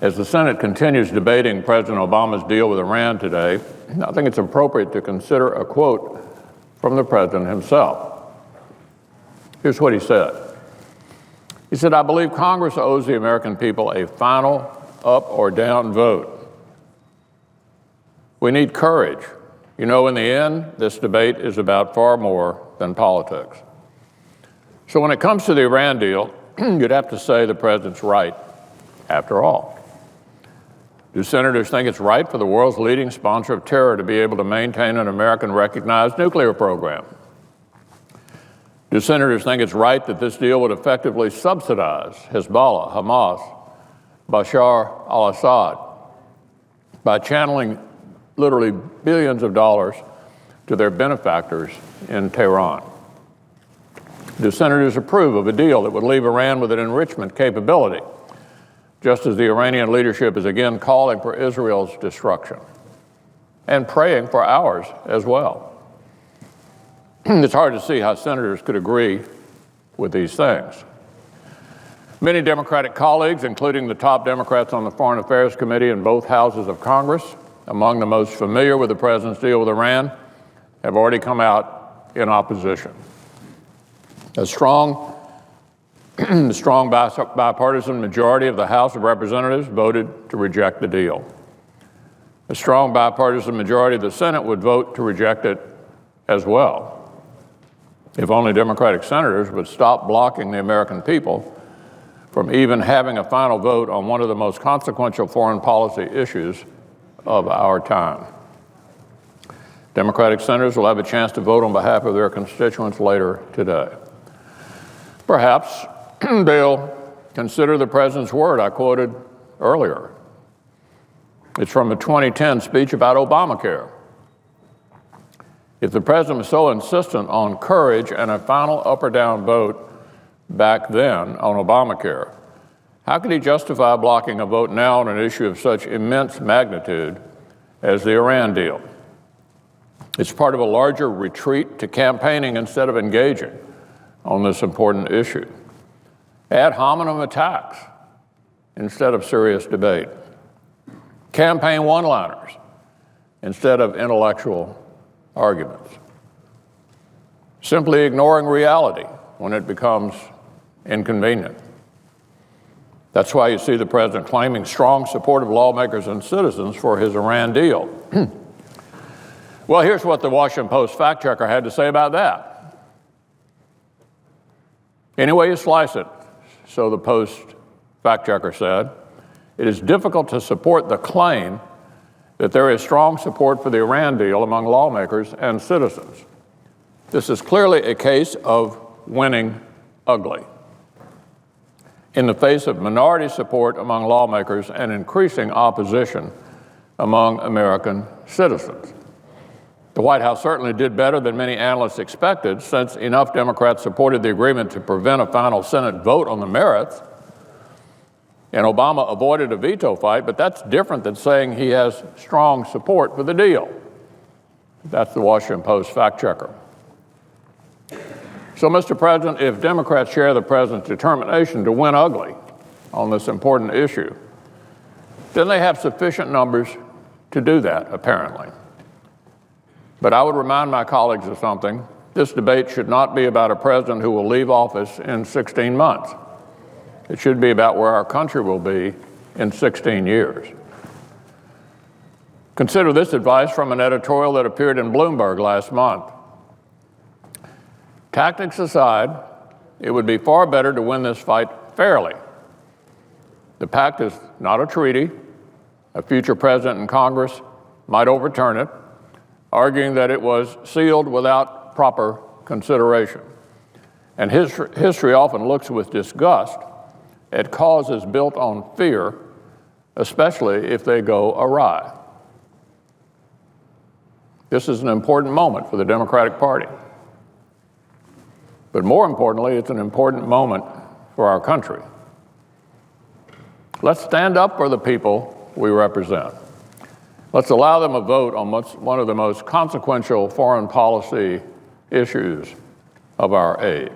As the Senate continues debating President Obama's deal with Iran today, I think it's appropriate to consider a quote from the president himself. Here's what he said. He said, "I believe Congress owes the American people a final up or down vote. We need courage. You know, in the end, this debate is about far more than politics." So when it comes to the Iran deal, you'd have to say the president's right, after all. Do senators think it's right for the world's leading sponsor of terror to be able to maintain an American-recognized nuclear program? Do senators think it's right that this deal would effectively subsidize Hezbollah, Hamas, Bashar al-Assad by channeling literally billions of dollars to their benefactors in Tehran? Do senators approve of a deal that would leave Iran with an enrichment capability, just as the Iranian leadership is again calling for Israel's destruction and praying for ours as well? It's hard to see how senators could agree with these things. Many Democratic colleagues, including the top Democrats on the Foreign Affairs Committee in both houses of Congress, among the most familiar with the president's deal with Iran, have already come out in opposition. The strong bipartisan majority of the House of Representatives voted to reject the deal. A strong bipartisan majority of the Senate would vote to reject it as well, if only Democratic senators would stop blocking the American people from even having a final vote on one of the most consequential foreign policy issues of our time. Democratic senators will have a chance to vote on behalf of their constituents later today. Perhaps they'll consider the president's word I quoted earlier. It's from a 2010 speech about Obamacare. If the president was so insistent on courage and a final up or down vote back then on Obamacare, how could he justify blocking a vote now on an issue of such immense magnitude as the Iran deal? It's part of a larger retreat to campaigning instead of engaging on this important issue. Ad hominem attacks instead of serious debate. Campaign one-liners instead of intellectual arguments. Simply ignoring reality when it becomes inconvenient. That's why you see the president claiming strong support of lawmakers and citizens for his Iran deal. Well, here's what the Washington Post fact-checker had to say about that. Any way you slice it, so the Post fact-checker said, it is difficult to support the claim that there is strong support for the Iran deal among lawmakers and citizens. This is clearly a case of winning ugly in the face of minority support among lawmakers and increasing opposition among American citizens. The White House certainly did better than many analysts expected, since enough Democrats supported the agreement to prevent a final Senate vote on the merits, and Obama avoided a veto fight, but that's different than saying he has strong support for the deal. That's the Washington Post fact-checker. So, Mr. President, if Democrats share the president's determination to win ugly on this important issue, then they have sufficient numbers to do that, apparently. But I would remind my colleagues of something. This debate should not be about a president who will leave office in 16 months. It should be about where our country will be in 16 years. Consider this advice from an editorial that appeared in Bloomberg last month. Tactics aside, it would be far better to win this fight fairly. The pact is not a treaty. A future president and Congress might overturn it, arguing that it was sealed without proper consideration. And history often looks with disgust at causes built on fear, especially if they go awry. This is an important moment for the Democratic Party. But more importantly, it's an important moment for our country. Let's stand up for the people we represent. Let's allow them a vote on one of the most consequential foreign policy issues of our age.